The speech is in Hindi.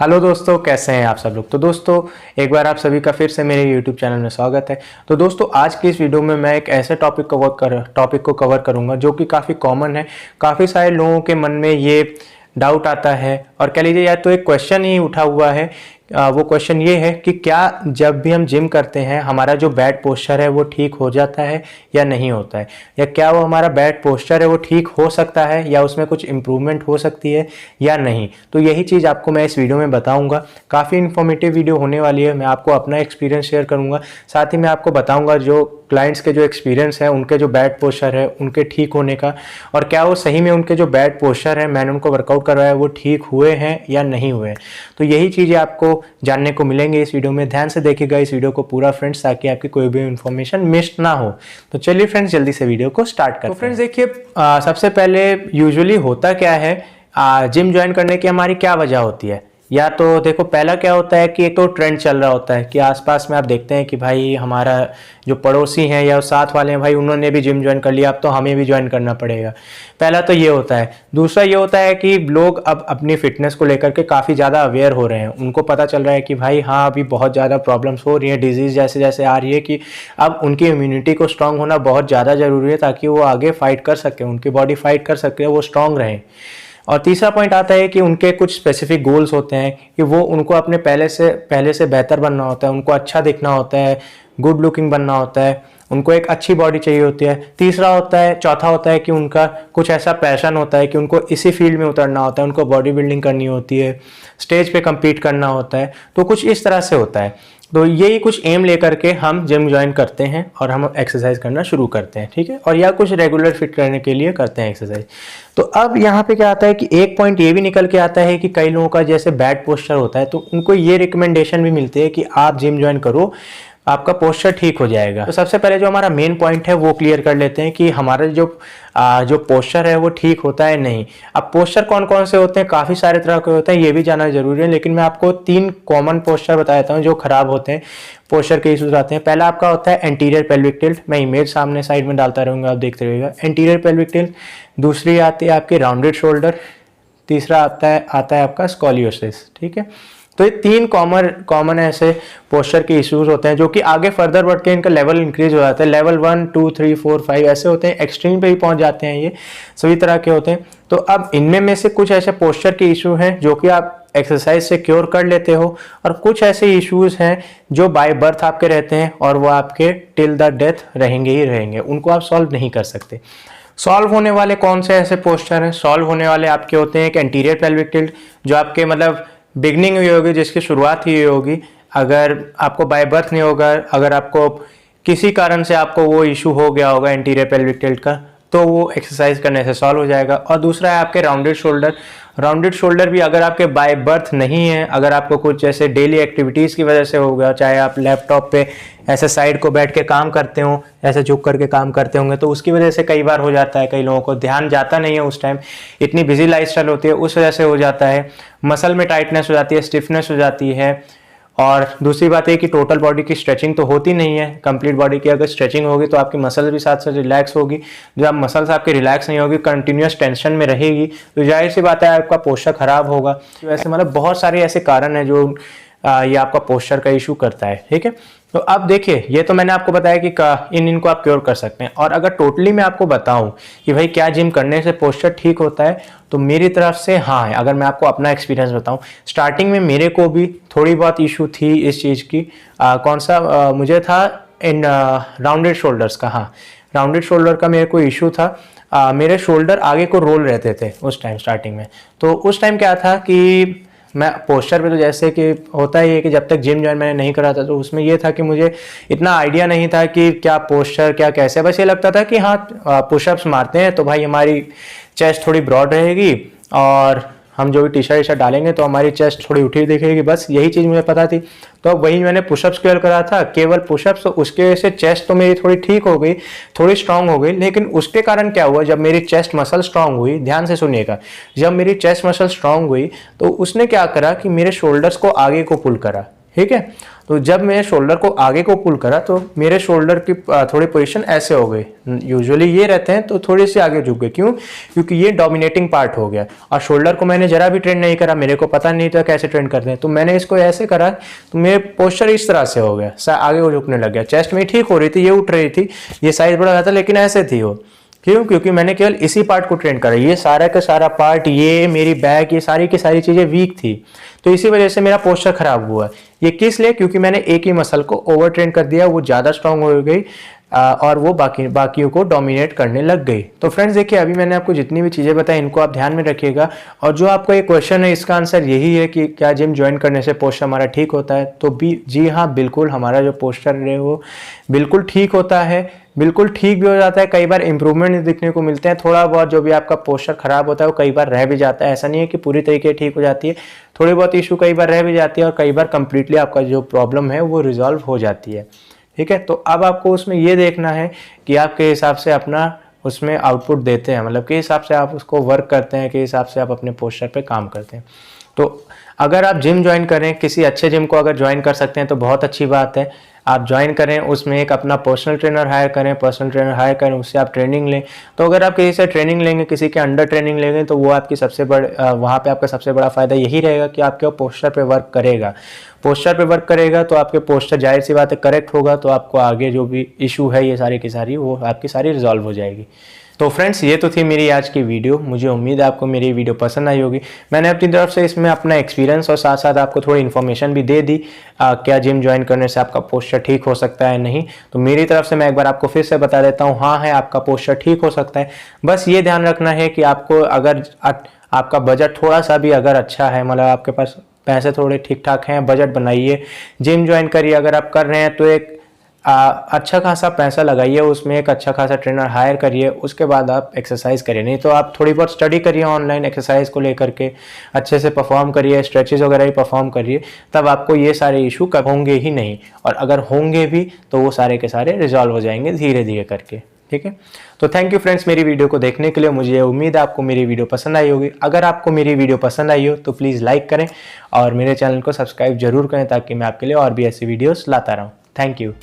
हेलो दोस्तों, कैसे हैं आप सब लोग। तो दोस्तों, एक बार आप सभी का फिर से मेरे यूट्यूब चैनल में स्वागत है। तो दोस्तों, आज की इस वीडियो में मैं एक ऐसे टॉपिक को कवर करूंगा जो कि काफ़ी कॉमन है। काफ़ी सारे लोगों के मन में ये डाउट आता है और कह लीजिए या तो एक क्वेश्चन ही उठा हुआ है। वो क्वेश्चन ये है कि क्या जब भी हम जिम करते हैं हमारा जो बैड पोस्चर है वो ठीक हो जाता है या नहीं होता है, या क्या वो हमारा बैड पोस्चर है वो ठीक हो सकता है या उसमें कुछ इम्प्रूवमेंट हो सकती है या नहीं। तो यही चीज़ आपको मैं इस वीडियो में बताऊंगा। काफ़ी इन्फॉर्मेटिव वीडियो होने वाली है। मैं आपको अपना एक्सपीरियंस शेयर करूंगा, साथ ही मैं आपको बताऊंगा जो क्लाइंट्स के जो एक्सपीरियंस है उनके जो बैड पोस्चर है उनके ठीक होने का, और क्या वो सही में उनके जो बैड पोस्चर है मैंने उनको वर्कआउट करवाया वो ठीक हुए हैं या नहीं हुए। तो यही चीज़ें आपको जानने को मिलेंगे इस वीडियो में। ध्यान से देखिएगा इस वीडियो को पूरा फ्रेंड्स, ताकि आपकी कोई भी इन्फॉर्मेशन मिस ना हो। तो चलिए फ्रेंड्स, जल्दी से वीडियो को स्टार्ट करते हैं। तो फ्रेंड्स देखिए, सबसे पहले यूजुअली होता क्या है, जिम ज्वाइन करने की हमारी क्या वजह होती है। या तो देखो, पहला क्या होता है कि एक तो ट्रेंड चल रहा होता है कि आसपास में आप देखते हैं कि भाई हमारा जो पड़ोसी हैं या साथ वाले हैं भाई उन्होंने भी जिम ज्वाइन कर लिया, अब तो हमें भी ज्वाइन करना पड़ेगा। पहला तो ये होता है। दूसरा ये होता है कि लोग अब अपनी फिटनेस को लेकर के काफ़ी ज़्यादा अवेयर हो रहे हैं। उनको पता चल रहा है कि भाई हाँ, अभी बहुत ज़्यादा प्रॉब्लम्स हो रही है, डिजीज़ जैसे जैसे आ रही है, कि अब उनकी इम्यूनिटी को स्ट्रांग होना बहुत ज़्यादा ज़रूरी है ताकि वो आगे फाइट कर सकें, उनकी बॉडी फाइट कर सके, वो स्ट्रांग रहें। और तीसरा पॉइंट आता है कि उनके कुछ स्पेसिफिक गोल्स होते हैं कि वो उनको अपने पहले से बेहतर बनना होता है, उनको अच्छा दिखना होता है, गुड लुकिंग बनना होता है, उनको एक अच्छी बॉडी चाहिए होती है। चौथा होता है कि उनका कुछ ऐसा पैशन होता है कि उनको इसी फील्ड में उतरना होता है, उनको बॉडी बिल्डिंग करनी होती है, स्टेज पे compete करना होता है। तो कुछ इस तरह से होता है। तो यही कुछ एम लेकर के हम जिम ज्वाइन करते हैं और हम एक्सरसाइज करना शुरू करते हैं, ठीक है, और या कुछ रेगुलर फिट करने के लिए करते हैं एक्सरसाइज। तो अब यहाँ पे क्या आता है कि एक पॉइंट ये भी निकल के आता है कि कई लोगों का जैसे बैड पोस्चर होता है तो उनको ये रिकमेंडेशन भी मिलती है कि आप जिम ज्वाइन करो, आपका पोस्चर ठीक हो जाएगा। तो सबसे पहले जो हमारा मेन पॉइंट है वो क्लियर कर लेते हैं कि हमारा जो पोस्चर है वो ठीक होता है नहीं। अब पोस्चर कौन कौन से होते हैं, काफ़ी सारे तरह के होते हैं, ये भी जानना जरूरी है, लेकिन मैं आपको 3 कॉमन पोस्चर बता देता हूँ जो खराब होते हैं, पोस्चर के इश्यूज आते हैं। पहला आपका होता है एंटीरियर पेल्विक टिल्ट। मैं इमेज सामने साइड में डालता रहूँगा, आप देखते रहिएगा। Anterior pelvic tilt. दूसरी आती है आपकी राउंडेड शोल्डर। तीसरा आता है आपका स्कॉलियोसिस, ठीक है। तो ये 3 कॉमन ऐसे पोस्चर के इश्यूज होते हैं जो कि आगे फर्दर बढ़ के इनका लेवल इंक्रीज हो जाता है। लेवल 1, 2, 3, 4, 5 ऐसे होते हैं, एक्सट्रीम पे ही पहुंच जाते हैं, ये सभी तरह के होते हैं। तो अब इनमें में से कुछ ऐसे पोस्चर के इशू हैं जो कि आप एक्सरसाइज से क्योर कर लेते हो, और कुछ ऐसे इश्यूज हैं जो बाय बर्थ आपके रहते हैं और वो आपके टिल द डेथ रहेंगे ही रहेंगे, उनको आप सॉल्व नहीं कर सकते। सॉल्व होने वाले कौन से ऐसे पोस्चर हैं? सॉल्व होने वाले आपके होते हैं एक एंटीरियर पेल्विक टिल्ट, जो आपके मतलब बिगनिंग हुई होगी, जिसकी शुरुआत ही होगी। अगर आपको बाय बर्थ नहीं होगा, अगर आपको किसी कारण से आपको वो इशू हो गया होगा एंटीरियर पेल्विक टिल्ट का, तो वो एक्सरसाइज करने से सॉल्व हो जाएगा। और दूसरा है आपके राउंडेड शोल्डर। राउंडेड शोल्डर भी अगर आपके बाय बर्थ नहीं है, अगर आपको कुछ ऐसे डेली एक्टिविटीज़ की वजह से हो गया, चाहे आप लैपटॉप पे ऐसे साइड को बैठ के काम करते हो, ऐसे झुक करके काम करते होंगे, तो उसकी वजह से कई बार हो जाता है। कई लोगों को ध्यान जाता नहीं है उस टाइम, इतनी बिजी लाइफस्टाइल होती है, उस वजह से हो जाता है। मसल में टाइटनेस हो जाती है, स्टिफनेस हो जाती है। और दूसरी बात है कि टोटल बॉडी की स्ट्रेचिंग तो होती नहीं है। कंप्लीट बॉडी की अगर स्ट्रेचिंग होगी तो आपकी मसल भी साथ साथ रिलैक्स होगी। जब मसल्स आपकी रिलैक्स नहीं होगी, कंटिन्यूस टेंशन में रहेगी, तो जाहिर सी बात है आपका पोस्चर खराब होगा। वैसे मतलब बहुत सारे ऐसे कारण हैं जो ये आपका पोस्चर का इशू करता है, ठीक है। तो अब देखिए, ये तो मैंने आपको बताया कि इनको आप क्योर कर सकते हैं। और अगर टोटली मैं आपको बताऊं कि भाई क्या जिम करने से पोस्चर ठीक होता है, तो मेरी तरफ से हाँ है। अगर मैं आपको अपना एक्सपीरियंस बताऊं, स्टार्टिंग में मेरे को भी थोड़ी बहुत इशू थी इस चीज़ की। कौन सा मुझे था इन राउंडेड शोल्डर्स का। हाँ, राउंडेड शोल्डर का मेरे को इशू था। मेरे शोल्डर आगे को रोल रहते थे उस टाइम स्टार्टिंग में। तो उस टाइम क्या था कि मैं पोस्चर पे तो जैसे कि होता ही है कि जब तक जिम ज्वाइन मैंने नहीं करा था तो उसमें ये था कि मुझे इतना आइडिया नहीं था कि क्या पोस्चर क्या कैसे। बस ये लगता था कि हाँ, पुशअप्स मारते हैं तो भाई हमारी चेस्ट थोड़ी ब्रॉड रहेगी और हम जो भी टी शर्ट डालेंगे तो हमारी चेस्ट थोड़ी उठी दिखेगी। बस यही चीज़ मुझे पता थी। तो वही मैंने पुशअप्स केवल करा था, केवल पुशअप्स। तो उसके वजह से चेस्ट तो मेरी थोड़ी ठीक हो गई, थोड़ी स्ट्रांग हो गई। लेकिन उसके कारण क्या हुआ, जब मेरी चेस्ट मसल स्ट्रांग हुई, ध्यान से सुनिएगा, जब मेरी चेस्ट मसल स्ट्रांग हुई तो उसने क्या करा कि मेरे शोल्डर्स को आगे को पुल करा। ठीक है। तो जब मैं शोल्डर को आगे को पुल करा तो मेरे शोल्डर की थोड़ी पोजीशन ऐसे हो गई, यूजुअली ये रहते हैं तो थोड़ी सी आगे झुक गए। क्यों? क्योंकि ये डोमिनेटिंग पार्ट हो गया और शोल्डर को मैंने जरा भी ट्रेन नहीं करा, मेरे को पता नहीं था कैसे ट्रेन करते हैं, तो मैंने इसको ऐसे करा तो मेरे पोस्चर इस तरह से हो गया, आगे को झुकने लग गया। चेस्ट में ठीक हो रही थी, ये उठ रही थी, ये साइज बढ़ रहा था, लेकिन ऐसे थी वो। क्यों? क्योंकि मैंने केवल इसी पार्ट को ट्रेन करा, ये सारा का सारा पार्ट, ये मेरी बैक, ये सारी की सारी चीजें वीक थी, तो इसी वजह से मेरा पोस्चर खराब हुआ। ये किस लिए? क्योंकि मैंने एक ही मसल को ओवर ट्रेन कर दिया, वो ज्यादा स्ट्रांग हो गई और वो बाकियों को डोमिनेट करने लग गई। तो फ्रेंड्स देखिए, अभी मैंने आपको जितनी भी चीज़ें बताई इनको आप ध्यान में रखिएगा। और जो आपका ये क्वेश्चन है इसका आंसर यही है कि क्या जिम ज्वाइन करने से पोस्चर हमारा ठीक होता है? तो जी हाँ, बिल्कुल, हमारा जो पोस्चर है वो बिल्कुल ठीक होता है, बिल्कुल ठीक भी हो जाता है। कई बार इंप्रूवमेंट दिखने को मिलते हैं, थोड़ा बहुत जो भी आपका पोस्चर खराब होता है वो कई बार रह भी जाता है। ऐसा नहीं है कि पूरी तरीके ठीक हो जाती है, थोड़ी बहुत इशू कई बार रह भी जाती है और कई बार कंप्लीटली आपका जो प्रॉब्लम है वो रिजॉल्व हो जाती है। ठीक है, तो अब आपको उसमें ये देखना है कि आपके हिसाब से अपना उसमें आउटपुट देते हैं, मतलब के हिसाब से आप उसको वर्क करते हैं, के हिसाब से आप अपने पोस्चर पे काम करते हैं। तो अगर आप जिम ज्वाइन करें, किसी अच्छे जिम को अगर ज्वाइन कर सकते हैं तो बहुत अच्छी बात है। आप ज्वाइन करें, उसमें एक अपना पर्सनल ट्रेनर हायर करें, पर्सनल ट्रेनर हायर करें, उससे आप ट्रेनिंग लें। तो अगर आप किसी से ट्रेनिंग लेंगे, किसी के अंडर ट्रेनिंग लेंगे, तो वो आपकी सबसे वहाँ पे आपका सबसे बड़ा फायदा यही रहेगा कि आपके पोस्चर पे वर्क करेगा। पोस्चर पे वर्क करेगा तो आपके पोस्चर जाहिर सी बात है करेक्ट होगा, तो आपको आगे जो भी इशू है ये सारी की सारी वो आपकी सारी रिजॉल्व हो जाएगी। तो फ्रेंड्स ये तो थी मेरी आज की वीडियो। मुझे उम्मीद है आपको मेरी वीडियो पसंद आई होगी। मैंने अपनी तरफ से इसमें अपना एक्सपीरियंस और साथ साथ आपको थोड़ी इन्फॉर्मेशन भी दे दी, क्या जिम ज्वाइन करने से आपका पोस्चर ठीक हो सकता है नहीं। तो मेरी तरफ से मैं एक बार आपको फिर से बता देता हूँ, हाँ है, आपका पोस्चर ठीक हो सकता है। बस ये ध्यान रखना है कि आपको अगर आपका बजट थोड़ा सा भी अगर अच्छा है, मतलब आपके पास पैसे थोड़े ठीक ठाक हैं, बजट बनाइए, जिम ज्वाइन करिए। अगर आप कर रहे हैं तो एक अच्छा खासा पैसा लगाइए, उसमें एक अच्छा खासा ट्रेनर हायर करिए, उसके बाद आप एक्सरसाइज करिए। नहीं तो आप थोड़ी बहुत स्टडी करिए ऑनलाइन एक्सरसाइज को लेकर के, अच्छे से परफॉर्म करिए, स्ट्रेचेस वगैरह ही परफॉर्म करिए, तब आपको ये सारे इशू कब होंगे ही नहीं। और अगर होंगे भी तो वो सारे के सारे रिजॉल्व हो जाएंगे धीरे धीरे करके। ठीक है, तो थैंक यू फ्रेंड्स मेरी वीडियो को देखने के लिए। मुझे उम्मीद है आपको मेरी वीडियो पसंद आई होगी। अगर आपको मेरी वीडियो पसंद आई हो तो प्लीज़ लाइक करें और मेरे चैनल को सब्सक्राइब जरूर करें, ताकि मैं आपके लिए और भी ऐसी वीडियोस लाता रहूं। Thank you.